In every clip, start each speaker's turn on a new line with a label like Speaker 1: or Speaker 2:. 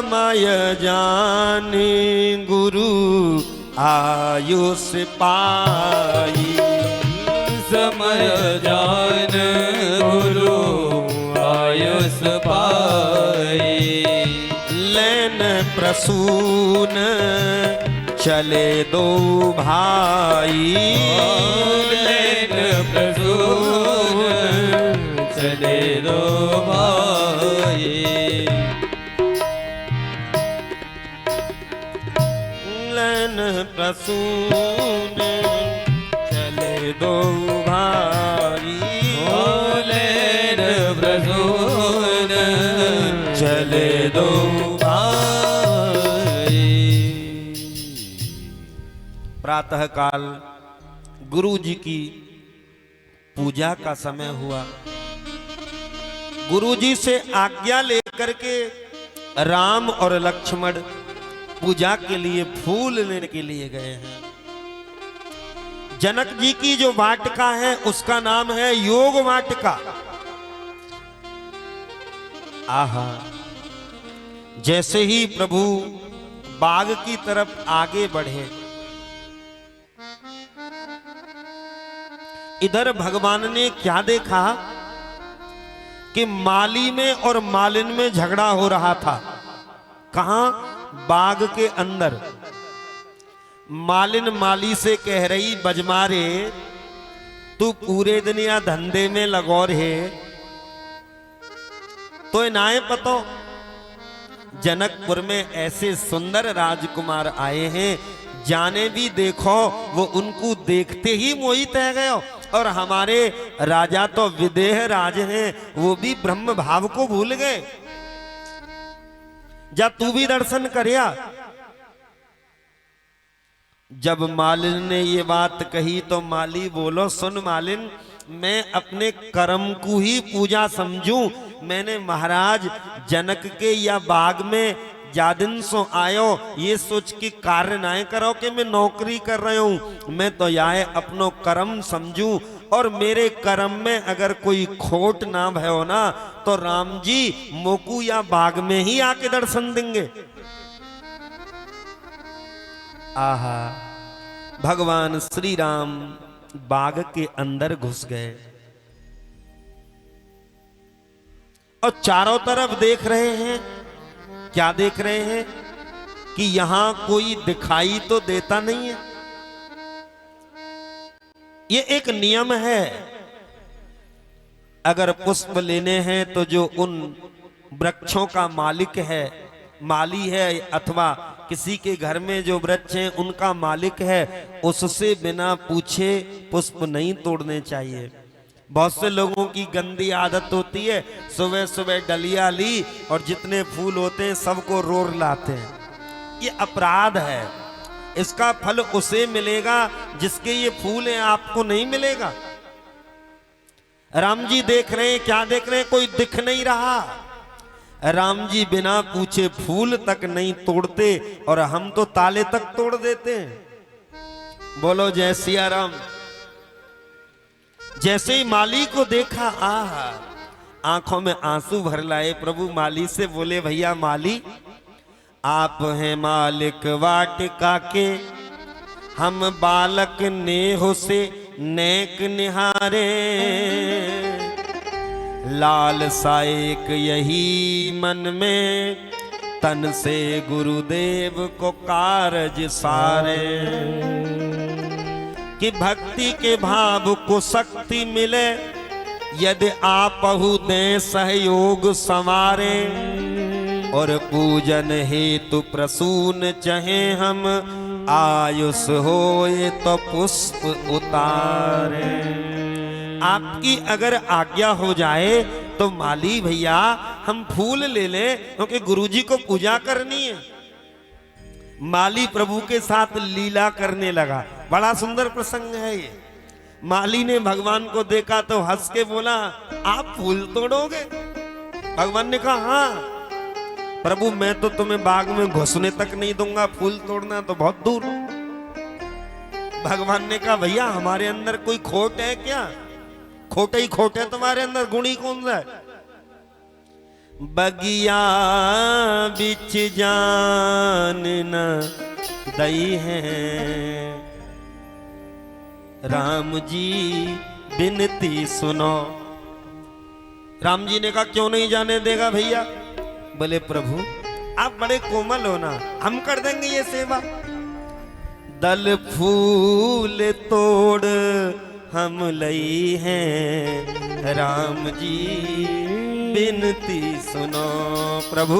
Speaker 1: समय जाने गुरु आयुष पाई।
Speaker 2: समय जान गुरु आयुष पाई।
Speaker 1: लेन प्रसून चले दो भाई।
Speaker 2: लेन प्रसून चले दो भाई।
Speaker 1: लेन प्रसून चले दो भाई।
Speaker 2: लेन प्रसून
Speaker 1: चले दो प्रातः काल गुरु जी की पूजा का समय हुआ। गुरु जी से आज्ञा लेकर के राम और लक्ष्मण पूजा के लिए फूल लेने के लिए गए हैं। जनक जी की जो वाटिका है उसका नाम है योग वाटिका। आहा, जैसे ही प्रभु बाग की तरफ आगे बढ़े, इधर भगवान ने क्या देखा कि माली में और मालिन में झगड़ा हो रहा था। कहां? बाग के अंदर। मालिन माली से कह रही, बजमारे तू पूरे दिन या धंधे में लगो रहे तो नाए पतो जनकपुर में ऐसे सुंदर राजकुमार आए हैं, जाने भी देखो वो उनको देखते ही मोहित है गए। और हमारे राजा तो विदेह राज हैं, वो भी ब्रह्म भाव को भूल गए। जा तू भी दर्शन करिया। जब मालिन ने ये बात कही तो माली बोलो, सुन मालिन, मैं अपने कर्म को ही पूजा समझूं। मैंने महाराज जनक के या बाग में जादिन सो आयो ये सोच के कार्य ना करो कि मैं नौकरी कर रहा हूं। मैं तो याए अपनो कर्म समझूं, और मेरे कर्म में अगर कोई खोट ना भयो ना तो राम जी मोकू या बाग में ही आके दर्शन देंगे। आहा, भगवान श्री राम बाग के अंदर घुस गए और चारों तरफ देख रहे हैं। क्या देख रहे हैं कि यहां कोई दिखाई तो देता नहीं है। ये एक नियम है, अगर पुष्प लेने हैं तो जो उन वृक्षों का मालिक है, माली है, अथवा किसी के घर में जो वृक्ष हैं उनका मालिक है, उससे बिना पूछे पुष्प नहीं तोड़ने चाहिए। बहुत से लोगों की गंदी आदत होती है, सुबह सुबह डलिया ली और जितने फूल होते हैं सबको रोर लाते हैं। ये अपराध है। इसका फल उसे मिलेगा जिसके ये फूल हैं, आपको नहीं मिलेगा। राम जी देख रहे हैं, क्या देख रहे हैं? कोई दिख नहीं रहा। राम जी बिना पूछे फूल तक नहीं तोड़ते और हम तो ताले तक तोड़ देते हैं। बोलो जय सिया राम। जैसे ही माली को देखा, आहा, आंखों में आंसू भर लाए। प्रभु माली से बोले, भैया माली, आप हैं मालिक वाटिका के, हम बालक नेह से नेक निहारे। लाल साएक यही मन में, तन से गुरुदेव को कारज सारे। कि भक्ति के भाव को शक्ति मिले, यदि आपहु दें सहयोग संवारे। और पूजन हेतु प्रसून चहे हम, आयुष होए तो पुष्प उतारे। आपकी अगर आज्ञा हो जाए तो माली भैया हम फूल ले ले, क्योंकि गुरुजी को पूजा करनी है। माली प्रभु के साथ लीला करने लगा। बड़ा सुंदर प्रसंग है ये। माली ने भगवान को देखा तो हंस के बोला, आप फूल तोड़ोगे? भगवान ने कहा, हाँ प्रभु, मैं तो तुम्हें बाग में घुसने तक नहीं दूंगा, फूल तोड़ना तो बहुत दूर। भगवान ने कहा, भैया हमारे अंदर कोई खोट है क्या? खोट ही खोट है तुम्हारे अंदर, गुण ही कौन सा है? बगिया बिच जान न दई है। राम जी बिनती सुनो। राम जी ने कहा क्यों नहीं जाने देगा भैया? बोले प्रभु आप बड़े कोमल हो ना, हम कर देंगे ये सेवा। दल फूल तोड़ हम लई हैं, राम जी बिनती सुनो। प्रभु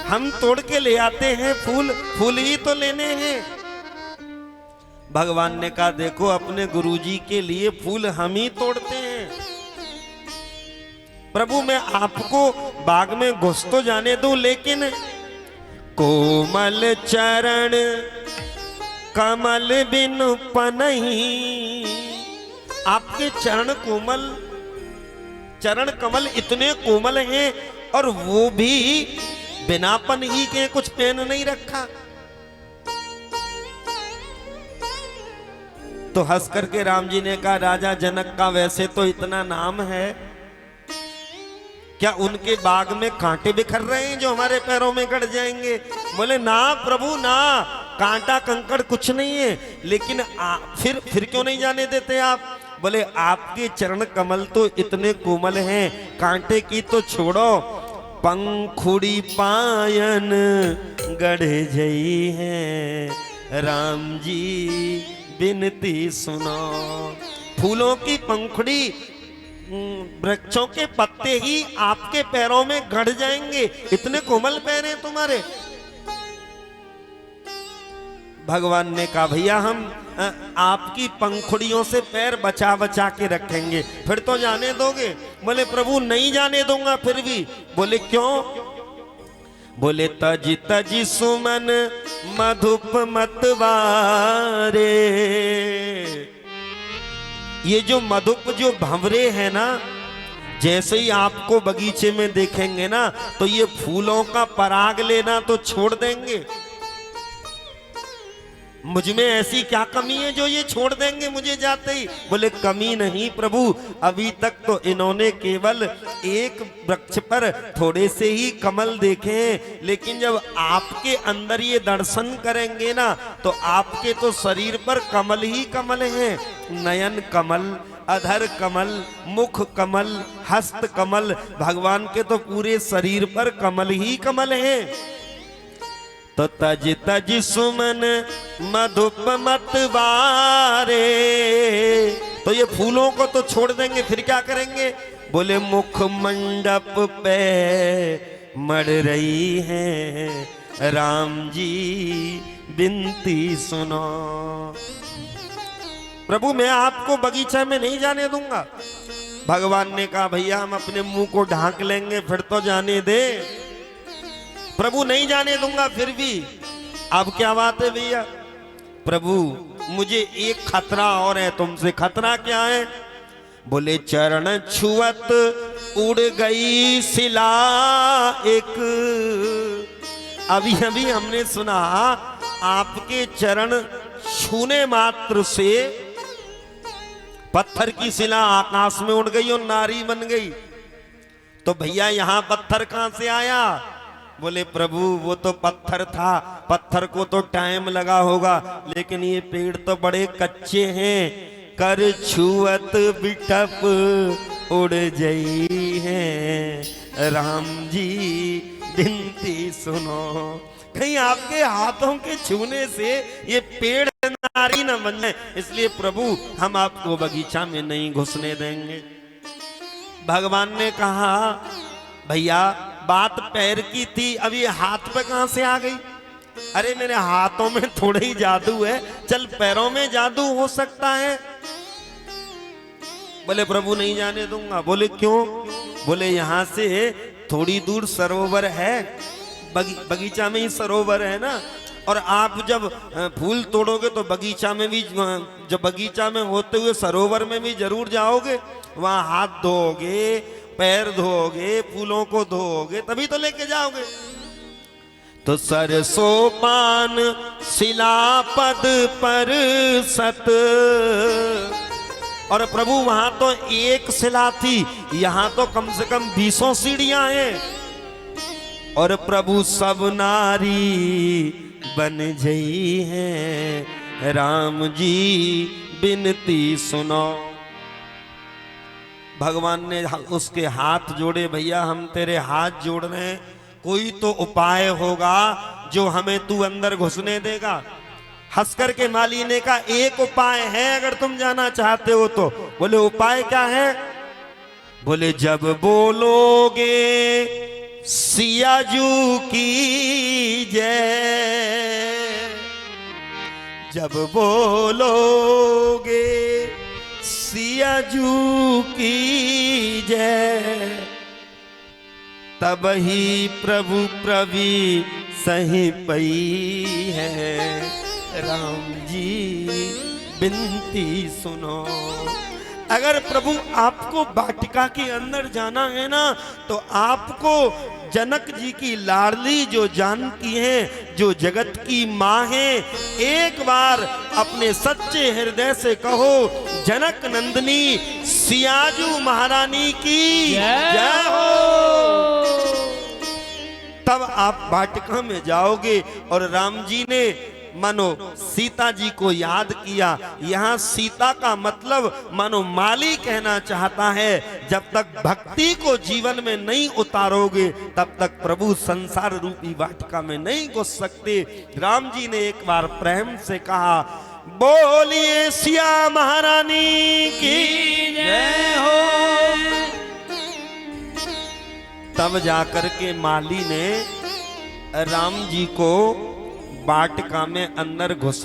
Speaker 1: हम तोड़ के ले आते हैं फूल, फूल ही तो लेने हैं। भगवान ने कहा देखो अपने गुरुजी के लिए फूल हम ही तोड़ते हैं। प्रभु मैं आपको बाग में घुस तो जाने दूं, लेकिन कोमल चरण कमल बिन पनही। आपके चरण कोमल, चरण कमल इतने कोमल हैं और वो भी बिना पन ही के, कुछ पहन नहीं रखा। तो हंस करके राम जी ने कहा राजा जनक का वैसे तो इतना नाम है, क्या उनके बाग में कांटे बिखर रहे हैं जो हमारे पैरों में गड़ जाएंगे? बोले ना प्रभु ना, कांटा कंकड़ कुछ नहीं है, लेकिन फिर क्यों नहीं जाने देते आप? बोले आपके चरण कमल तो इतने कोमल हैं, कांटे की तो छोड़ो, पंखुड़ी पायन गढ़ जई है, राम जी बिनती सुनो। फूलों की पंखुड़ी, वृक्षों के पत्ते ही आपके पैरों में गड़ जाएंगे, इतने कोमल पैर हैं तुम्हारे। भगवान ने कहा भैया हम आपकी पंखुड़ियों से पैर बचा बचा के रखेंगे, फिर तो जाने दोगे? बोले प्रभु नहीं जाने दूंगा फिर भी। बोले क्यों? बोले तज तज सुमन मधुप मतवारे। ये जो मधुप जो भंवरे हैं ना, जैसे ही आपको बगीचे में देखेंगे ना तो ये फूलों का पराग लेना तो छोड़ देंगे। मुझ में ऐसी क्या कमी है जो ये छोड़ देंगे मुझे जाते ही? बोले कमी नहीं प्रभु, अभी तक तो इन्होंने केवल एक वृक्ष पर थोड़े से ही कमल देखे हैं, लेकिन जब आपके अंदर ये दर्शन करेंगे ना तो आपके तो शरीर पर कमल ही कमल हैं। नयन कमल, अधर कमल, मुख कमल, हस्त कमल, भगवान के तो पूरे शरीर पर कमल ही कमल हैं। तो तज तज सुमन मधुप मतवारे, तो ये फूलों को तो छोड़ देंगे, फिर क्या करेंगे? बोले मुख मंडप पे मर रही है, राम जी बिनती सुनो। प्रभु मैं आपको बगीचा में नहीं जाने दूंगा। भगवान ने कहा भैया हम अपने मुंह को ढांक लेंगे, फिर तो जाने दे। प्रभु नहीं जाने दूंगा फिर भी। अब क्या बात है भैया? प्रभु मुझे एक खतरा और है तुमसे। खतरा क्या है? बोले चरण छुअत उड़ गई शिला एक। अभी अभी हमने सुना आपके चरण छूने मात्र से पत्थर की शिला आकाश में उड़ गई और नारी बन गई। तो भैया यहां पत्थर कहां से आया? बोले प्रभु वो तो पत्थर था, पत्थर को तो टाइम लगा होगा, लेकिन ये पेड़ तो बड़े कच्चे हैं। कर छुअत बिटप उड़ गई है, राम जी बिनती सुनो। कहीं आपके हाथों के छूने से ये पेड़ नारी न बन जाए, इसलिए प्रभु हम आपको बगीचा में नहीं घुसने देंगे। भगवान ने कहा भैया बात पैर की थी, अब ये हाथ पे कहां से आ गई? अरे मेरे हाथों में थोड़ा ही जादू है, चल पैरों में जादू हो सकता है। बोले प्रभु नहीं जाने दूंगा। बोले क्यों? बोले यहां से थोड़ी दूर सरोवर है, बगीचा में ही सरोवर है ना, और आप जब फूल तोड़ोगे तो बगीचा में भी, जब बगीचा में होते हुए सरोवर में भी जरूर जाओगे, वहां हाथ धोओगे, पैर धोओगे, फूलों को धोओगे, तभी तो लेके जाओगे। तो सरसों पान शिलापद पर सत। और प्रभु वहां तो एक शिला थी, यहां तो कम से कम 20 सीढ़ियां हैं। और प्रभु सब नारी बन जई है, राम जी बिनती सुनो। भगवान ने उसके हाथ जोड़े, भैया हम तेरे हाथ जोड़ रहे हैं, कोई तो उपाय होगा जो हमें तू अंदर घुसने देगा। हंस करके माली ने कहा एक उपाय है अगर तुम जाना चाहते हो तो। बोले उपाय क्या है? बोले जब बोलोगे सियाजू की जय, जब बोलोगे सियाजू की जय, तब ही प्रभु प्रवी सही पई है, राम जी बिनती सुनो। अगर प्रभु आपको वाटिका के अंदर जाना है ना, तो आपको जनक जी की लाडली जो जानकी हैं, जो जगत की माँ है, एक बार अपने सच्चे हृदय से कहो जनक नंदिनी सियाजू महारानी की जय हो। तब आप वाटिका में जाओगे। और राम जी ने मानो सीता जी को याद किया। यहाँ सीता का मतलब मानो माली कहना चाहता है, जब तक भक्ति को जीवन में नहीं उतारोगे तब तक प्रभु संसार रूपी वाटिका में नहीं घुस सकते। राम जी ने एक बार प्रेम से कहा बोलिए सिया महारानी की
Speaker 2: जय हो।
Speaker 1: तब जाकर के माली ने राम जी को वाटिका में अंदर घुसने